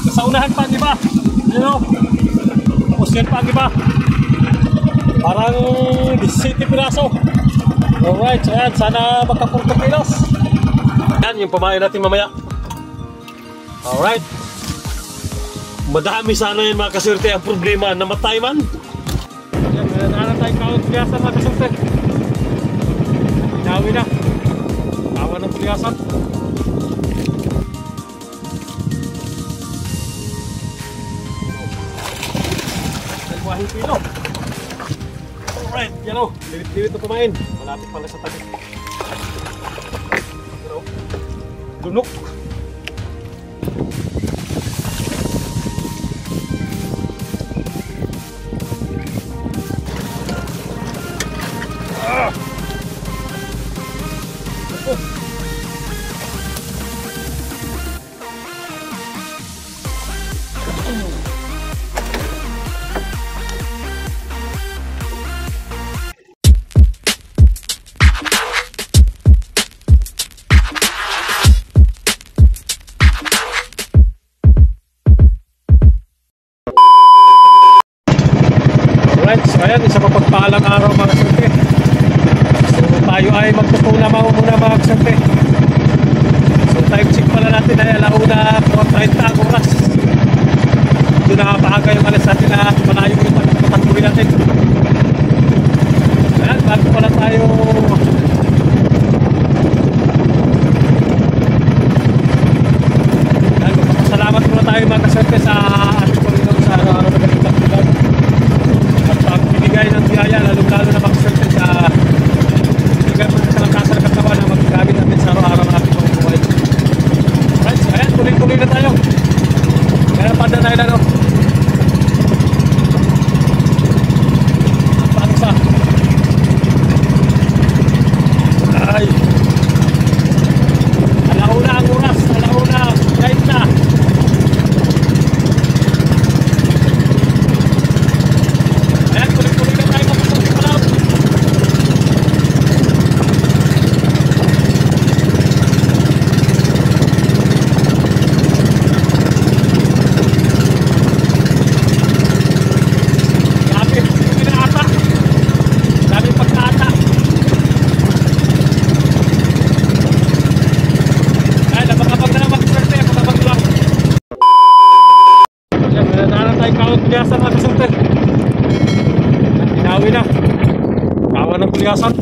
Sa unahan pa, di ba? You know? Tapos yan pa, di ba? Parang 17 piraso. Alright, so yan. Sana magka-40 kilos. Yan, yung pamain natin mamaya. Alright. Madami sana yan mga kaswerte. Ang problema, namatay man. Yan, meron tayong kawan tuliasan mga kaswerte. Inawi na. Kawan ng tuliasan. Dalawahing kilo. Alright, yan o. Liwit-liwit na kumain. Malapit pala sa tabi. Lunok. Ayan, isa mapagpalang araw mga kaswerte. So tayo ay magpupuna muna mga kaswerte. So time check pala natin ay alauna 30 oras. Doon nakapaaga yung alas natin na malayo yung pagpatuloy natin. Ayan, bago pala tayo ayan, magpapasalamat muna tayo mga kaswerte sa ating Panginoon sa araw-araw na ganitang tulad. Ng biyaya, lalo-lalo na makaswerte sa bigay mo sa langkasa ng katawan na magagamit natin sa araw-araw natin mga buhay. Alright, so ayan, tuloy-tuloy na tayo. Kaya panda tayo na, no? Paano sa? Ay! Alauna ang oras, alauna, kahit na. Inawi na. Kawan ng tuliasan.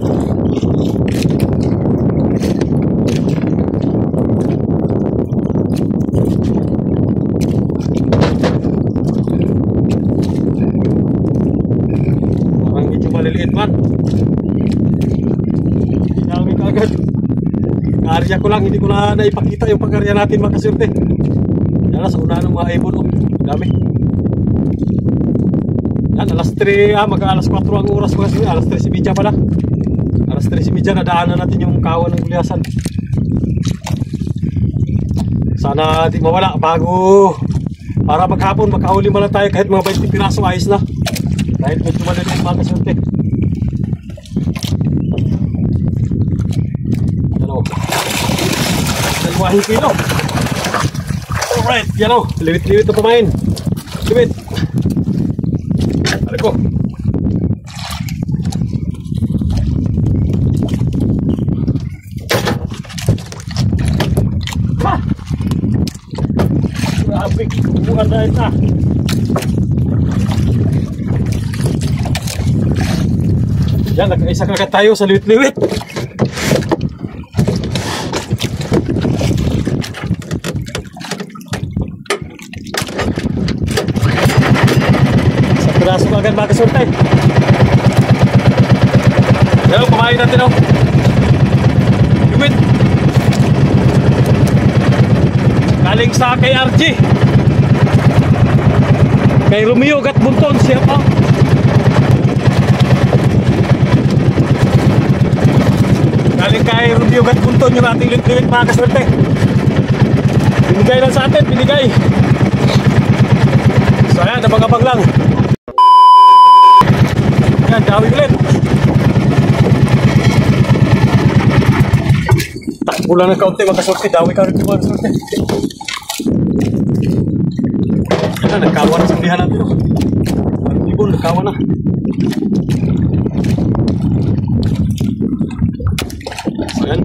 Parang medyo maliliit man. Inawi ka agad. Karya ko lang, hindi ko na naipakita yung pagkarya natin mga kaswerte. Yan na, sa una ng mga ibon. Dami. Yan, alas 3, mag-alas 4 ang oras mga kaswerte. Alas 3:30 pala. Alas 3:30 nadaanan natin yung kawan ng tuliasan. Sana di mawala bago para maghapon makahuli mo lang tayo kahit mga 20 piraso ayos na. Dahil medyo maliliit mga kaswerte. Yan o. 2 kilo. Alright, yan o. Liwit-liwit na kumain. Liwit. Aliko. Ha! Grabe, kumuha dahil na. Yan, nag-isa kagad tayo sa liwit-liwit. Sa agad mga kaswerte. Yan, kumain natin o. Liwit. Galing sa kay RG. Kay Romeo Gat Bunton siya pa. Galing kay Romeo Gat Bunton yung ating liwit-liwit mga kaswerte. Binigay lang sa atin, binigay. So ayan, abang-abang lang. Yan, dawi ulit. Takbo lang ng kaunti, magkasorte. Dawi ka rin mga kasorte. na, nagkawan sa lihan natin. Ibon, nagkawan na. So yan.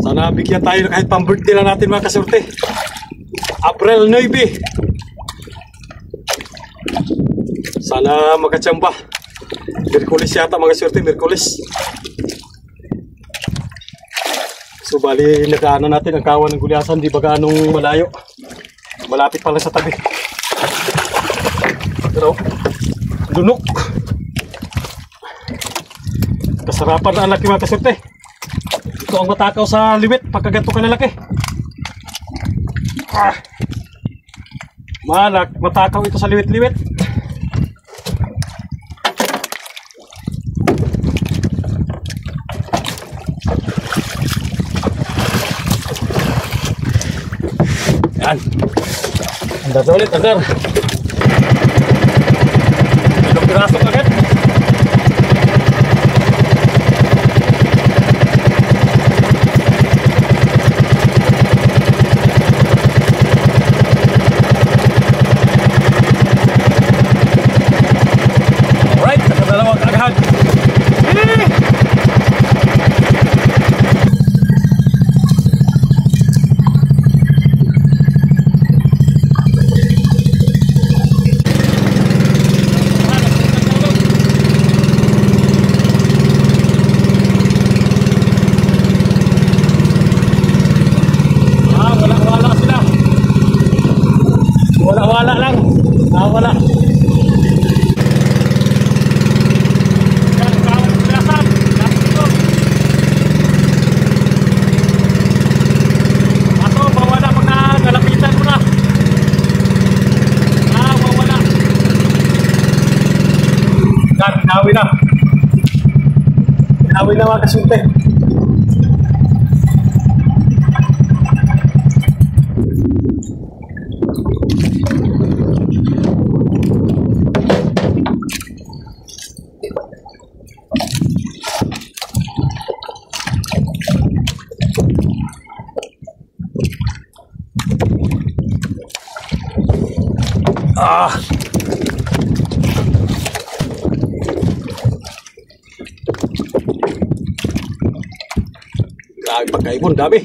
Sana bigyan tayo kahit pang-birthday lang natin mga kasurte. April 9. Sana magkatsamba. Merkulis yata mga kasurte, Merkulis. So bali nadaanan natin ang kawan ng Gulyasan, di ba gaanong malayo. Malapit pa lang sa tabi. Pero lunok. Kasarapan na ang laki mga kasurte. Ito ang matakaw sa liwit pagkaganto ka na laki. Matakaw ito sa liwit-liwit. Yan. Andar na ulit, andar. Itong piraso agad. Alright, nakadalawang agad. Wala lang. Wala. Yan, kawan Gulyasan. Dito. Ato, mawala pag nalapitan mo na. Mawala. Yan, inawi na. Inawi na mga kasunte. Grabe pagkaibon, dami.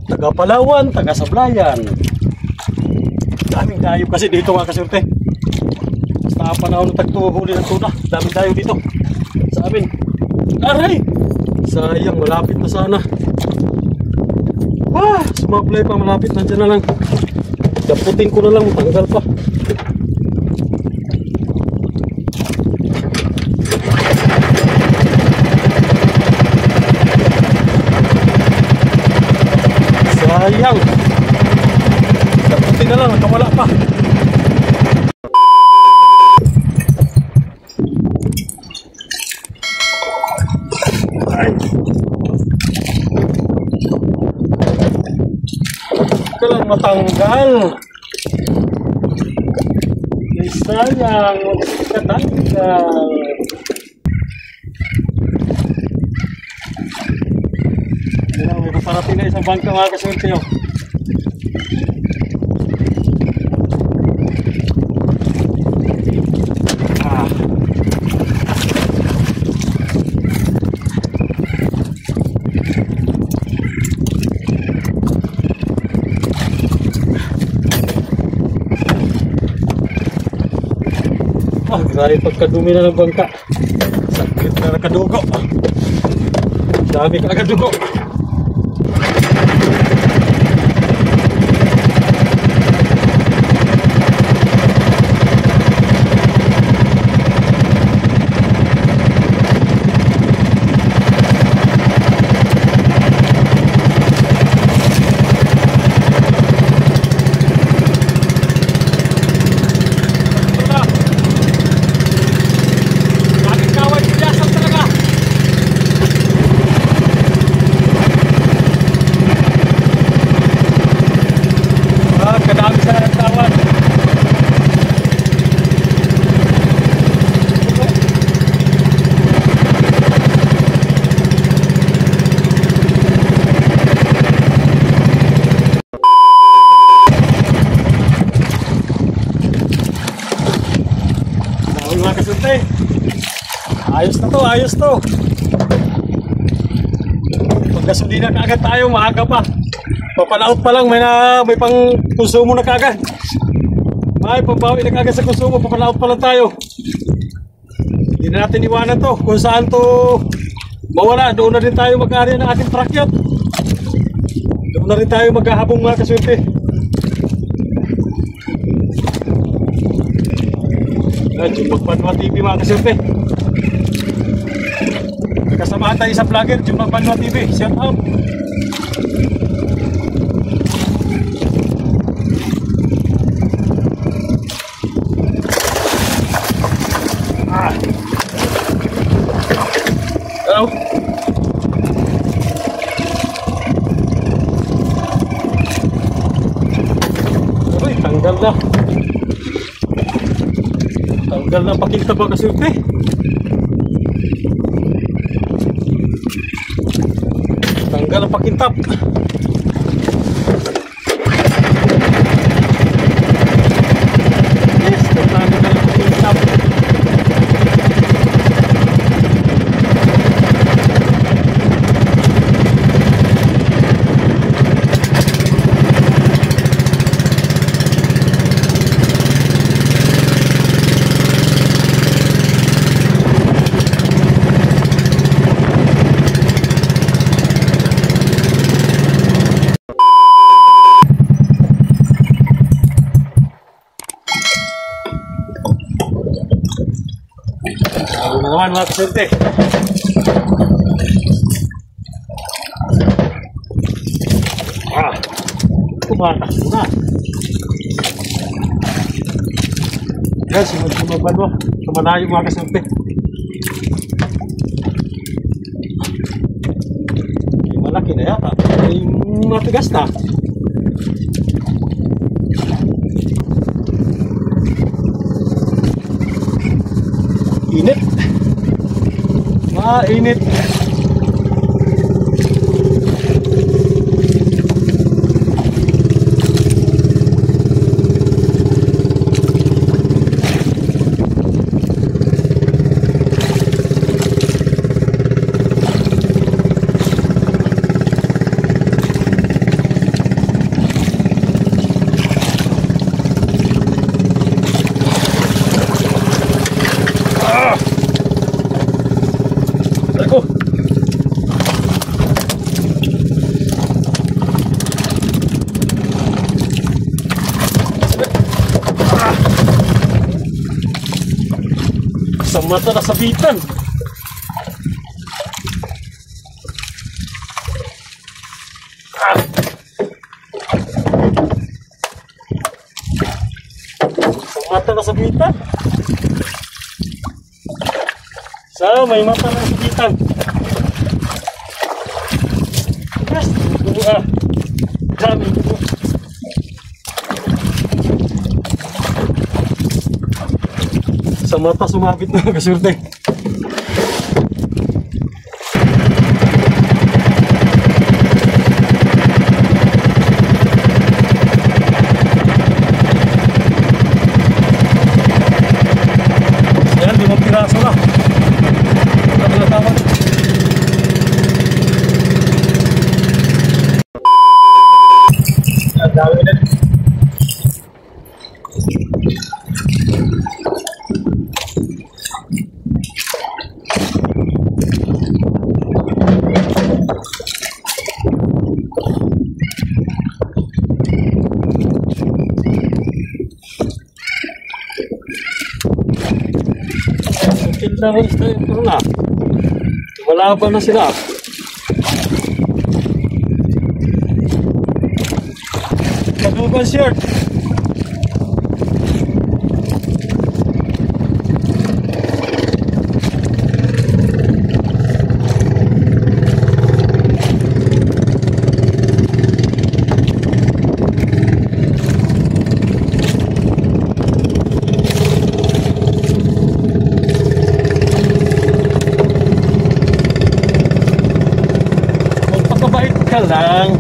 Taga Palawan, taga Sablayan. Daming dayo kasi dito mga kasurte. Basta panahon ng tagtuhuli ng tuna. Daming dayo dito sa amin. Aray! Sayang, malapit na sana. Sumablay pa, malapit. Nandiyan na lang. Daputin ko na lang, tanggal pa. Sayang. Daputin na lang, nakawala pa. Ay. Ito lang matanggal. Sayang, katanggal. May paparating na isang bangka mga kasunti. Grabe pagkadumi na ng bangka. Sakit na nakadugo. Dami ka nakadugo. ayos to. Paggasolina kaagad tayo, maaga pa. Papalaot pa lang, may pang konsumo na kaagad. May pambawi na kaagad sa konsumo, papalaot pa lang tayo. Hindi na natin iwanan to. Kung saan to mawala, doon na rin tayo mag-ari ng ating truck yacht. Doon na rin tayo maghahabong mga kaswerte. Jumbag Banwa TV mga kaswerte. Kasamahan tayo sa vlogger, Jumbag Banwa TV. Shout out. Hello. Uy, tanggal na. Tanggal na pakintab mga kaswerte. Tanggal ang pakintab. Yes, tanggal na ang pakintab. Naman mga kaswerte. Kumakas na. Yan, Jumbag Banwa. Tumanayo mga kaswerte. Malaki na yata. Ay matigas na. Init. Mainit. Sa mata nasabitan. Sa mata nasabitan. May mata nasabitan. Yes, dami. Sa mata sumabit na kaswerte. Yan, 5 piraso na. Wala na tawag. Ang dami na. Ito na. Malaban na sila. Kadugan shirt. Ka lang.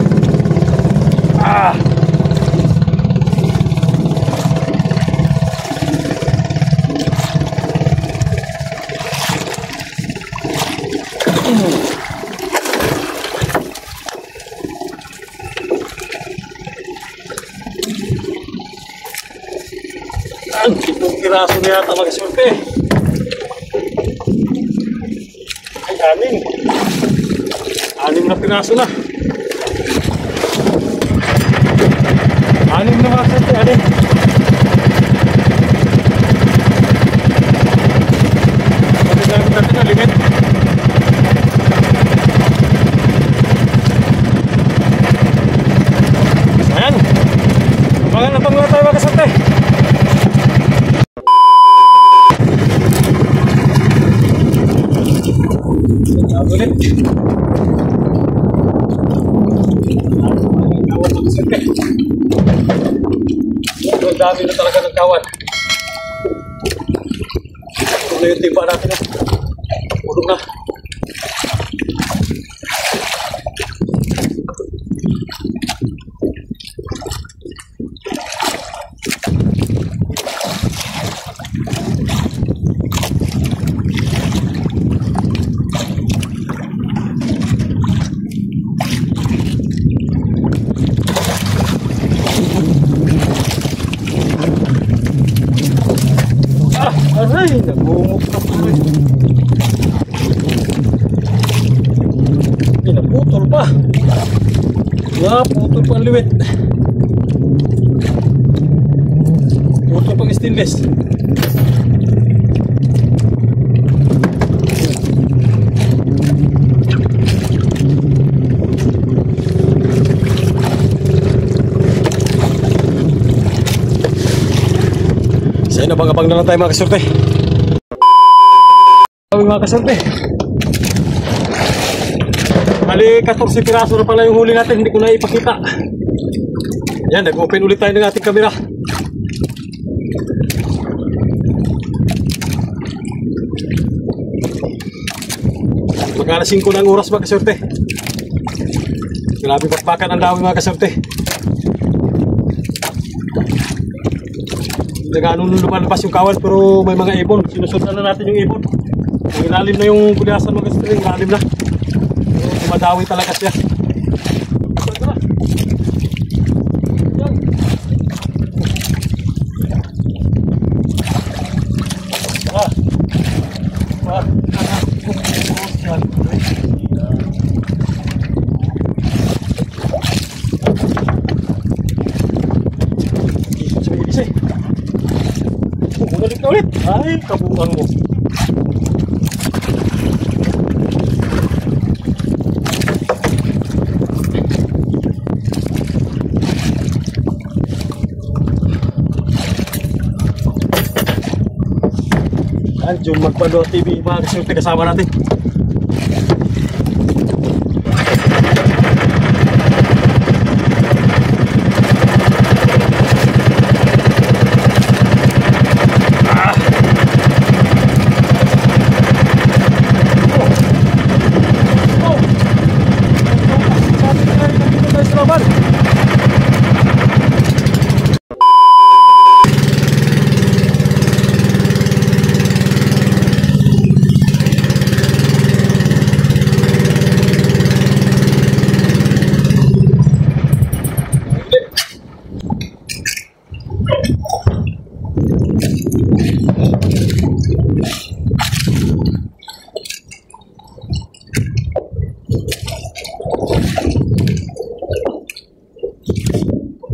Yan, 7 piraso na yata mga kasorte. Ay, 6 na piraso na. 6 na mga kasorte, 6. Pagkagamit natin na limit. Ayan. Abangan na pang tayo mga kasorte. Ulit. Kawan mga kasorte. Ang dami na talaga ng kawan. Ito na yung timba natin. Ulog na. Aray, nagmumok na po. Pinaputol pa. Putol pa ang liwit. Putol pang stainless. Sa'yo na abang na lang tayo mga kasorte. Mga kasorte. Bali 14 piraso na pala yung huli natin, hindi ko na ipakita. Yan, nag-open ulit tayo ng ating camera. Magkala 5 ng oras mga kasorte. Grabe bakbakan ang dami mga kasorte. Nagano nung lumalabas yung kawan pero may mga ibon. Sinusundan na natin yung ibon. Ang ilalim na yung buliasan mga kasorte, ilalim na. Madawi talaga siya. Bumalik na ulit. Ay, kabukan mo. Jom Magpando TV mga kasorte kasama natin.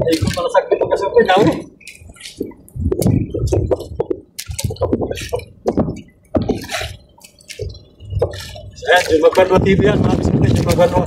Ikut pala sakit mga kasorte daw eh. Jom Magpando TV yan mga kasorte, Jom Magpando.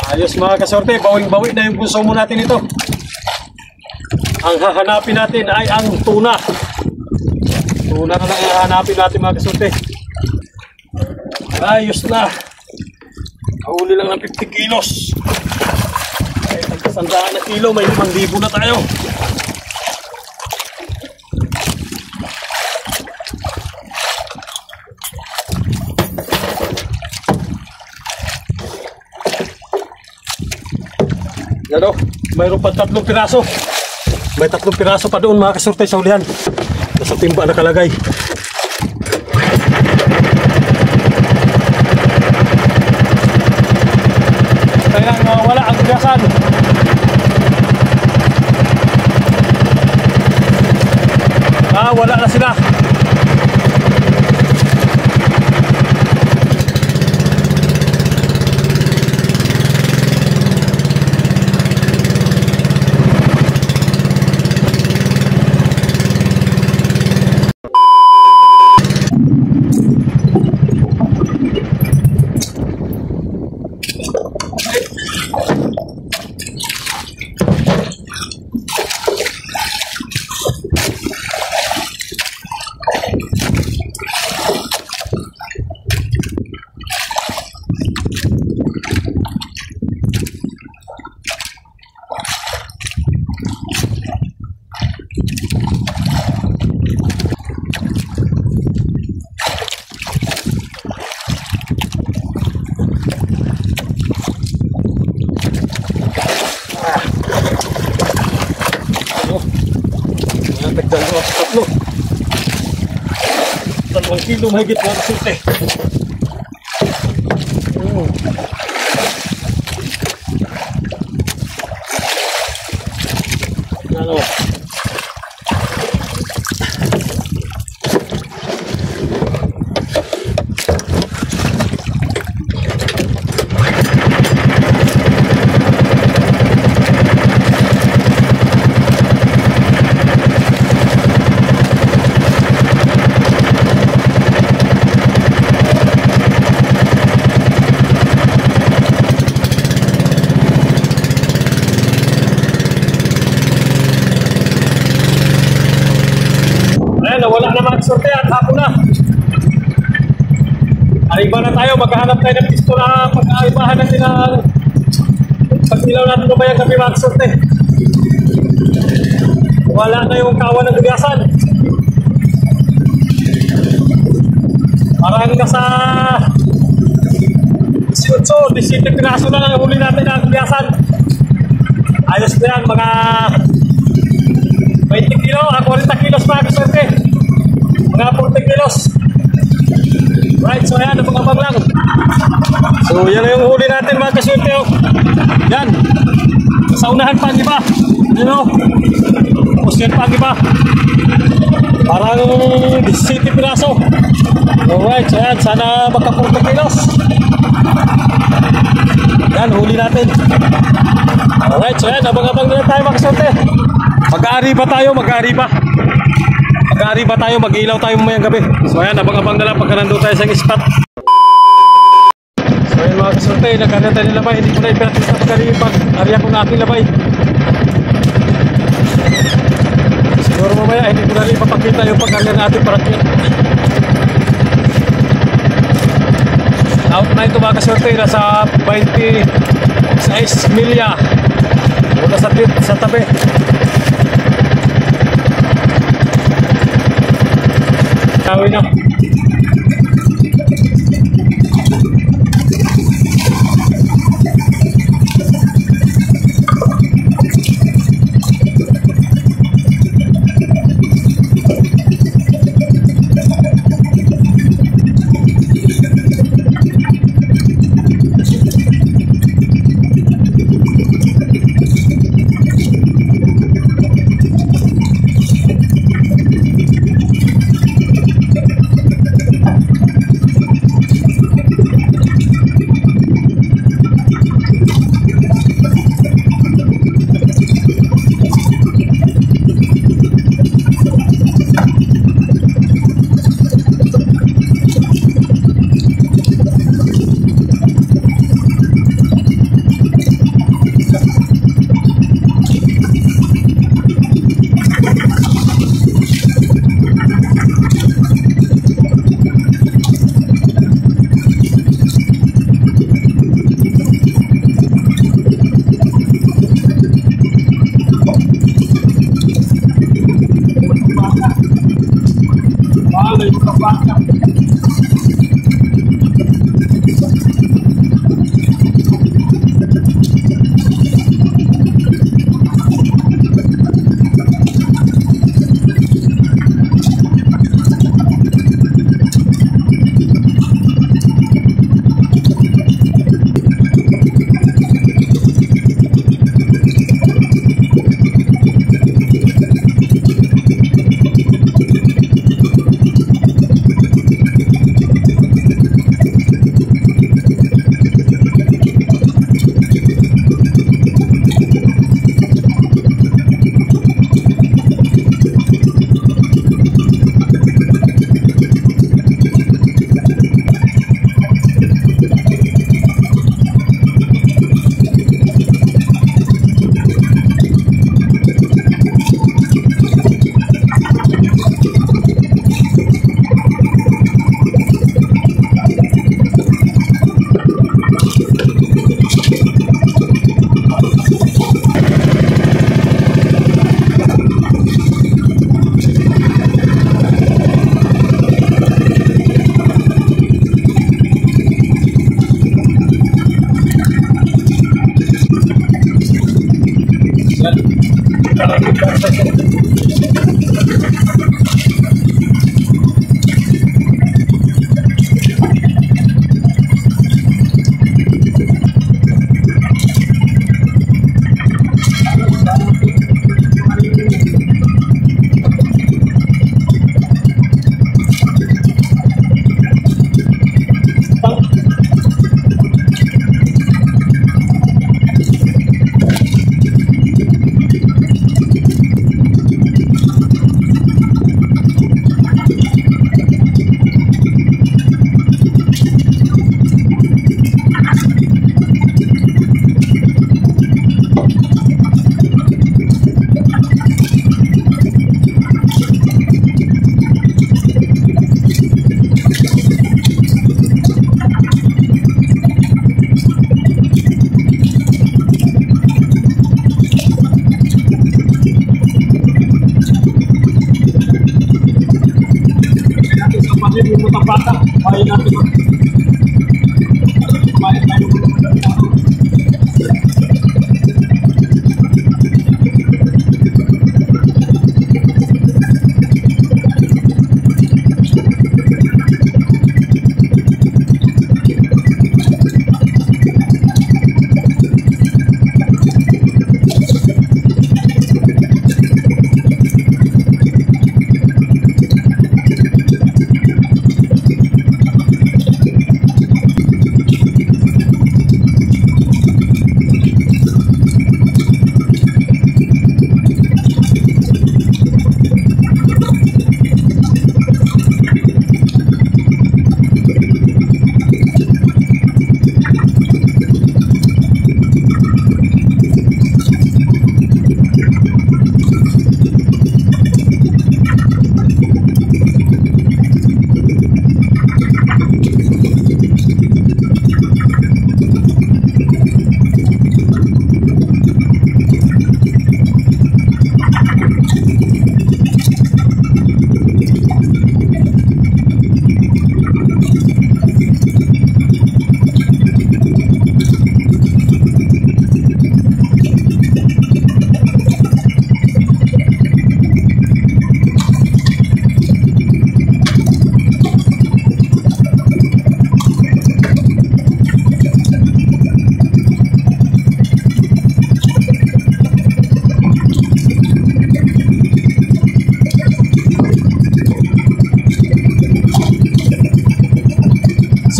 Ayos mga kasorte, bawing-bawi na yung consumo natin ito. Ang hahanapin natin ay ang tuna. Tuna na lang hahanapin natin mga kasorte. Ayos na. Huli lang ng 50 kilos. Ay, tagkasandaan na kilo, may 5,000 na tayo. Ano, mayroon pa 3 piraso. May 3 piraso pa doon mga kasorte sa ulihan. Nasa timba nakalagay. Kaya wala ang biyasan. Wala na sila. Dalawang kilo mahigit mga kasorte. Ano? Wala na mga sorte at hapon na. Ariba na tayo, maghahanap tayo ng pisto na pagkaibahan natin ng pag-ilaw natin ba yung gabi mga sorte. Wala na yung kawan ng bigasan. Parang nasa 18 piraso na lang ang huli natin ng bigasan. Ayos na yan, mga 20 kilo, 40 kilos mga sorte. Mga 40 kilos. Right, so yan, napakabang lang. So yan na yung huli natin mga kasorte. Yan. Sa unahan pa ang iba. Yan o. Tapos yan pa ang iba. Parang 17 piraso. Alright, so yan. Sana magka 40 kilos. Yan, huli natin. Alright, so yan. Abang-abang na tayo mga kasorte. Mag-aari ba tayo? Mag-aari ba? Mag-aari ba tayo? Mag-ilaw tayo mamayang gabi. So ayan, abang-abang na lang pagka nandun tayo sa spot. So ayan mga kasorte, nagkana tayo nilabay. Hindi ko na ipinatis na pag-ariya ko na aking labay. Siguro mamaya, hindi ko na rin ipapakita yung pag-ariya natin para kaya. Out na ito mga kasorte, nasa 26 milya. Mula sa tabi. Tawin na.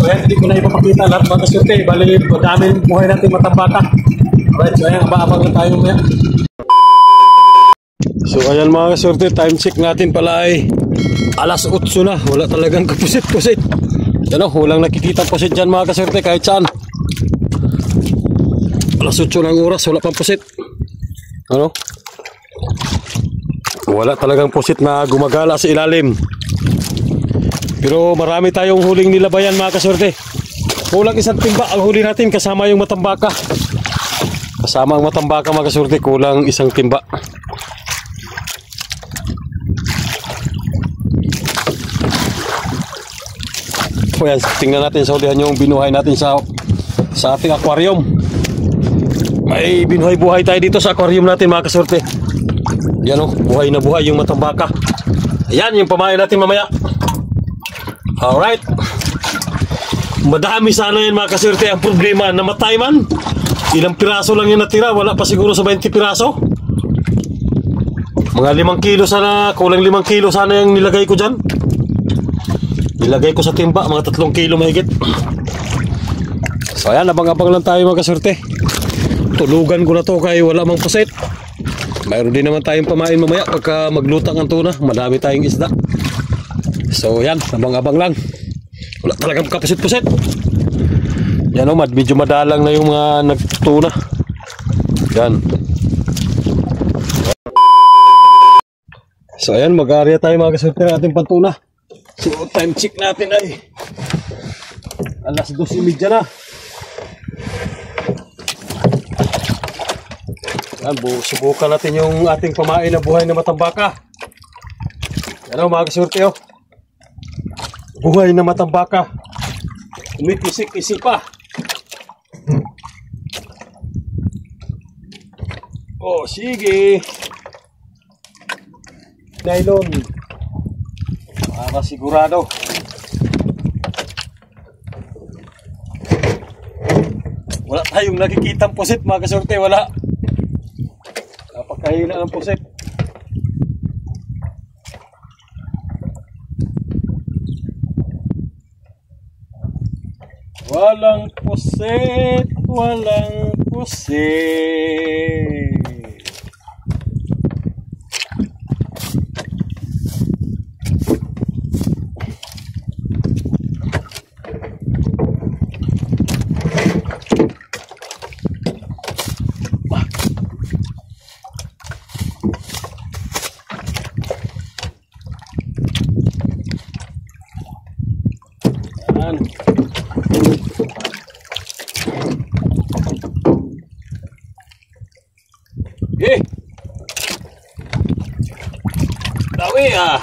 ayan, hindi ko na ipapakita lahat mga kasyerte. Bali, madami buhay natin matambaka. Alright, so ayan, abang lang tayo maya. So ayan mga kasyerte, time check natin pala ay alas 8 na. Wala talagang kapusit-pusit. Yan o, walang nakikita pusit dyan mga kasyerte kahit saan. Alas 8 ng oras, wala pang pusit. Ano? Wala talagang pusit na gumagala sa ilalim. Pero marami tayong huling nilabayan mga kasyerte. Kulang isang timba ang huli natin kasama yung matambaka. Kasama ang matambaka mga kasyerte, kulang isang timba. O yan, tingnan natin sa hulihan yung binuhay natin sa ating aquarium. May binuhay-buhay tayo dito sa aquarium natin mga kasyerte. Yan o, buhay na buhay yung matambaka. Ayan yung pamain natin mamaya. Alright. Madami sana yan mga kasyerte. Ang problema, namatay man. Ilang piraso lang yung natira. Wala pa siguro sa 20 piraso. Mga 5 kilo sana. Kulang 5 kilo sana yung nilagay ko dyan. Nilagay ko sa timba. Mga 3 kilo mahigit. So ayan, abang-abang lang tayo mga kasyerte. Tulugan ko na to kaya wala mang pusit. Mayroon din naman tayong pamain mamaya pagka maglutang ang tuna. Madami tayong isda. So yan, abang-abang lang. Wala talagang kapusit-pusit. Yan o, medyo madalang na yung mga nagtuna. Yan. So ayan, mag-area tayo mga kasyerte ng ating pantuna. So time check natin ay alas 12:30 na. Yan, subukan natin yung ating pamain na buhay na matambaka. Yan o mga kasyerte o. Buhay na matambaka. Umikisik-isik pa. Oh, sige. Nylon. Para sigurado. Wala tayong nakikitang pusit mga kasyerte. Wala. Napakahina ang pusit. Walang pusit, walang pusit. Yan. Eh, dawi ah.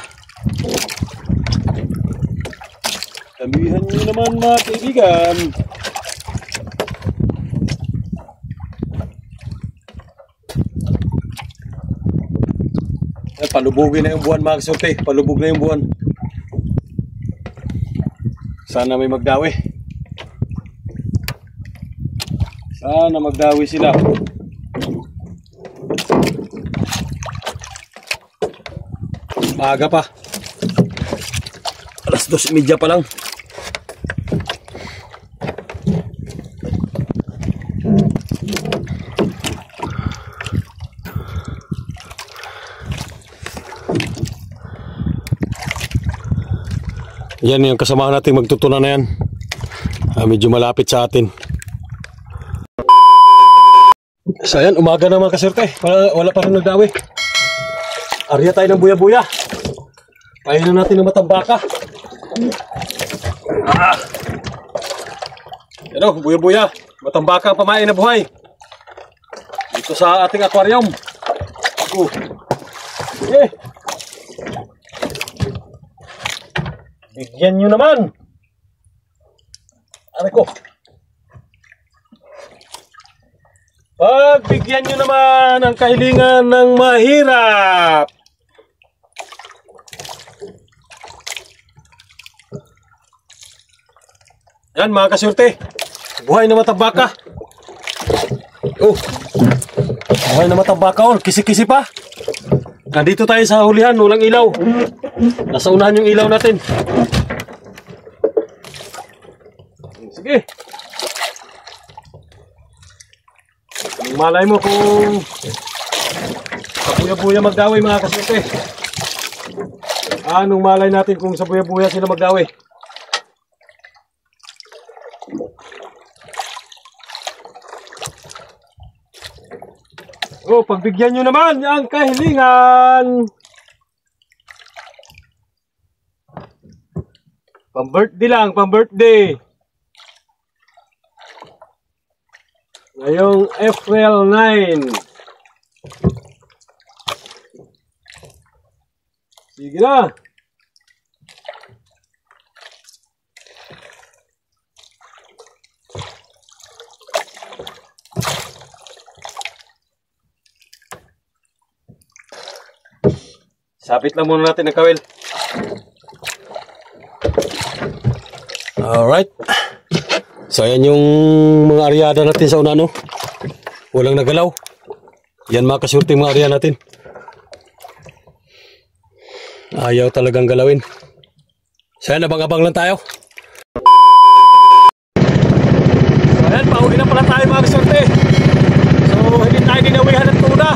Damihan nyo naman mga kaibigan. Palubugin na yung buwan mga kasyerte. Palubog na yung buwan. Sana may magdawi. Sana magdawi sila. Maaga pa. Alas 2:30 pa lang. Yan yung kasamahan natin magtutuna na yan. Medyo malapit sa atin. So yan, umaga na mga kasyerte. Wala pa rin nagdawi. Arya tayo ng buya-buya. Painan natin ng matambaka. Yan o, buya-buya. Matambaka ang pamain na buhay. Dito sa ating aquarium. Eh. Bigyan nyo naman. Ano ko? Pagbigyan nyo naman ang kahilingan ng mahirap. Yan mga kasyerte. Buhay na matambaka. Oh. Buhay na matambaka. Oh. Kisi-kisi pa. Nandito tayo sa hulihan. Walang ilaw. Nasa unahan yung ilaw natin. Sige. Malay mo kung sa buya-buya magdaway mga kasute. Anong malay natin kung sa buya-buya sila magdaway? Oh, pagbigyan nyo naman ang kahilingan. Pang-birthday lang, pang-birthday. Ngayong April 9. Sige na. Sabit lang muna natin ang kawil. Alright. So ayan yung mga aryada natin sa una, no? Walang nagalaw. Yan mga kasurting mga area natin. Ayaw talagang galawin. So ayan, abang-abang lang tayo. So ayan, pauwi na pala tayo mga kasurte. So hindi tayo dinawihan ng tuna.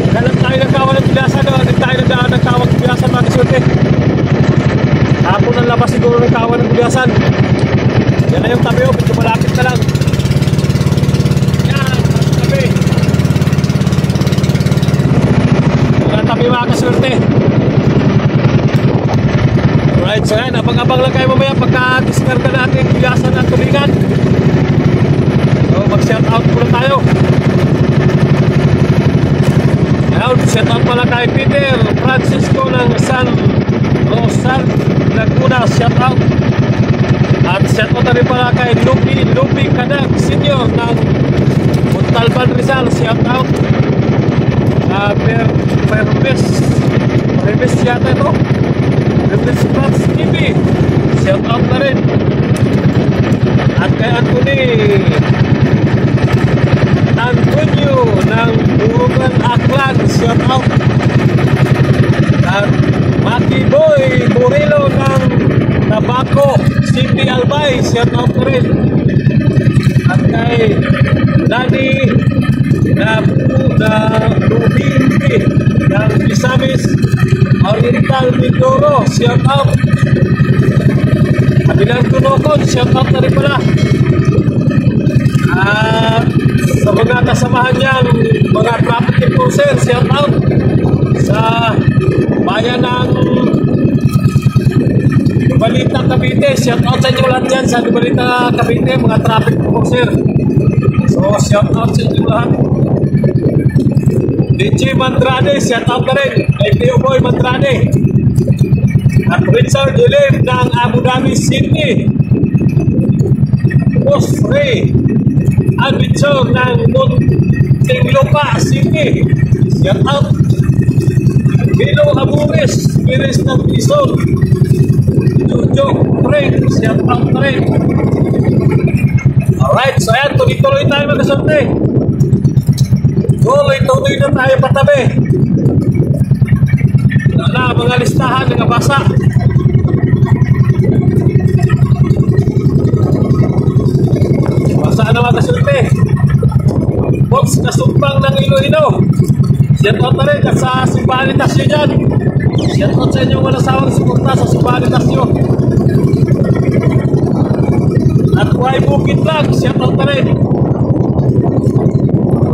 Dalam tayo nagkawan ng bilasan, hindi tayo nagkawan ng bilasan mga kasurte. Ako nang labas siguro nagkawan ng bilasan. Yan na yung tabi, oh, medyo malapit na lang. Yan, tabi. Yan tabi mga kaswerte. Alright, so yan, abang-abang lang kayo mamaya pagka-discarga natin yung bilasan at tulingan. So mag-shout out muna tayo. Ayan, shout out pala kay Peter Francisco ng San Rosal Laguna, shout out. At shout out na rin pala kay Lupi Kadag Senior ng Montalban Rizal, shout out. Permes yata ito, Permes Flats TV, shout out na rin. At kay Antonio ng Burugan Aklan, shout out. At Maki Boy Burilo ng Tabaco City Albay, shout out na rin. At kay Lani na Lubindi ng Misamis Oriental Mindoro, shout out. Kabilang Tunokon, shout out na rin pala. At sa mga kasamahan niyang mga traffic enforcer, shout out. Sa bayan ng Balita Cavite, shout out sa inyo lahat dyan sa Balita Cavite, mga traffic enforcer. So shout out sa inyo lahat. DJ Mandrade, shout out na rin kay Teo Boy Mandrade. At Richard Ulim ng Abu Dhabi City. Boss Ray Adventure ng Muntinlupa City, shout out. Hilo Amores, Piris ng Bison, Jojo Frank, shout out na rin. Alright, so ayan, tuloy-tuloy tayo magkasante. Tuloy-tuloy na tayo patabi. Na mga listahan, nagabasa. Basa na magkasante. Box kasumpang ng Iloilo, shout out na rin at sa Simbalitas nyo dyan. Shout out sa inyong walang sawang suporta sa Simbalitas nyo. At Huay Bukit lang, shout out na rin.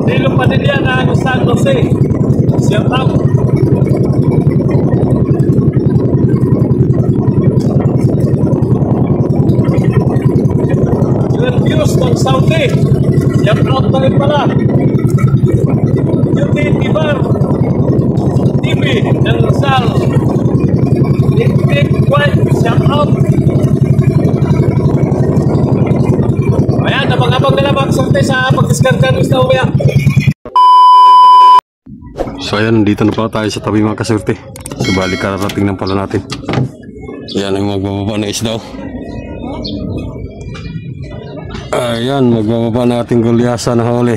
Dilo Padilla ng San Jose, shout out. Yung views ng Saudi, shout out na rin pala. Yung Tibar TV ng Rizal, Nick White, shout out. Ayan, abang-abang na lang sante sa pag-discarga ng isla umaya. So ayan, dito na pala tayo sa tabi mga kasurte. Subali kararating ng pala natin. Ayan ang magbababa na isla. Ayan, magbababa na ating gulyasa na huli.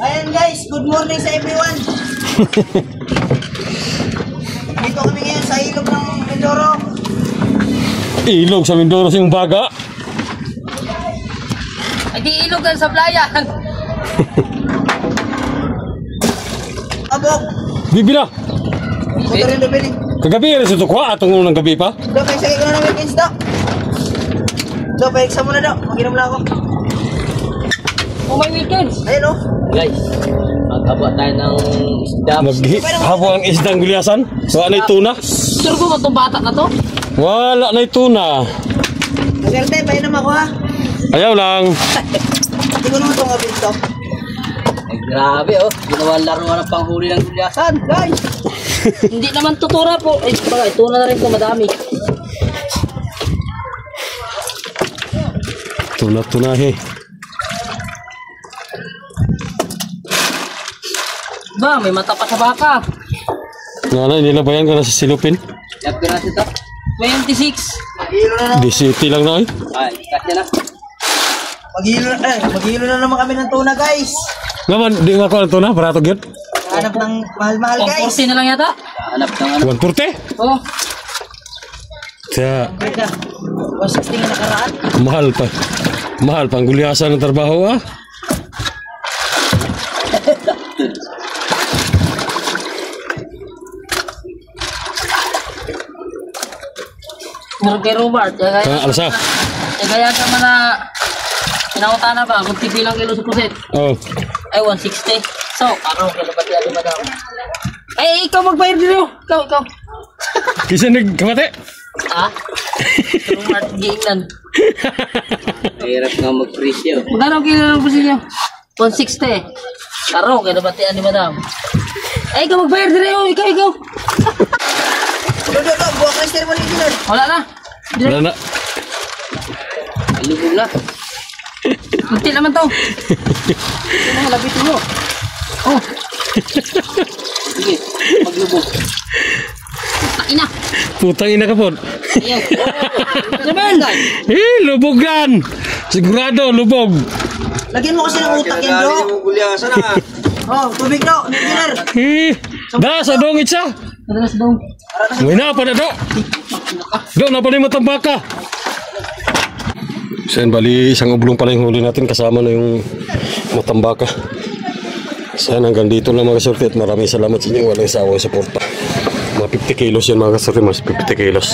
Ayan guys, good morning sa everyone. Dito kami ngayon sa ilog ng Mindoro. Ilog sa Mindoro siyang baga. Ay di ilog lang sa playan. Abog. Bibila. Motor rin doon eh. Kagabi rin sa tukwa. Atong unang gabi pa. Do, kaya sagay ko na ng weekends do. Do, pa-exam mo na do. Mag-inom lang ako. Kung may weekends. Ayun oh. Guys, magkaba tayo ng isda. Naghihabo ang isdang gulyasan. Wala na tuna. Sure ko ba itong bata na to? Wala na tuna. Maserte, painom ako ha. Ayaw lang. Hindi ko naman itong abig to. Ay grabe oh, ginawa laro ng panghuli ng gulyasan. Guys! Hindi naman tutura po. Ay bagay, tuna na rin ko madami. Tuna he. Ba, may mata pa sa baka. Nga na, nilabayan ka na sa silupin. Yan pinasa ito. 26. Maghilo na naman. DCT lang na eh. Ay, kasi na. Maghilo na naman kami ng tuna guys. Ngaman, di nga ko ang tuna. Parato gyud. Hanap ng mahal-mahal guys. 140 na lang yata. Hanap ng ano. 140. Oh, Kaya, Teka, 160 nga nakaraan. mahal pa. Mahal pa ang gulyasan ng trabaho ah. meron kay Robert. Alsa. Kaya ka man na pinauta na ba? Kung tipi lang kilo sa pusit. Oh. Ay, 160. So, araw ka na pati alim madam. Ay, ikaw magbayar dito. Ikaw. Kisa nagkamate. Ha? Robert, giingnan. Mahirap nga mag-presyo. Magkano kilo ng pusit nyo? 160. Araw ka na pati alim madam. Ay, ikaw magbayar dito. Ikaw. Do, buwak na steer mo ni Engineer. Wala na. Wala na. Alubog na. Munti naman to. Ito na, labit mo. Oh. Sige, maglubog. Ina. Putang ina ka po. Ayaw. Sabihin. Lubog yan. Sigurado, lubog. Lagyan mo kasi ng utak yan, bro. Mo gulyasan ah. Oh, tubig daw, Engineer. Da, sa dong itsa. Madalas daw. May na pa na do. Do, napalay mo tambaka. So yan, bali isang ublong pala yung huli natin. Kasama na yung matambaka. So yan, hanggang dito lang mga kasorte. At maraming salamat sa inyo. Walang sawang suporta. Mga 50 kilos yan mga kasorte. Mga 50 kilos.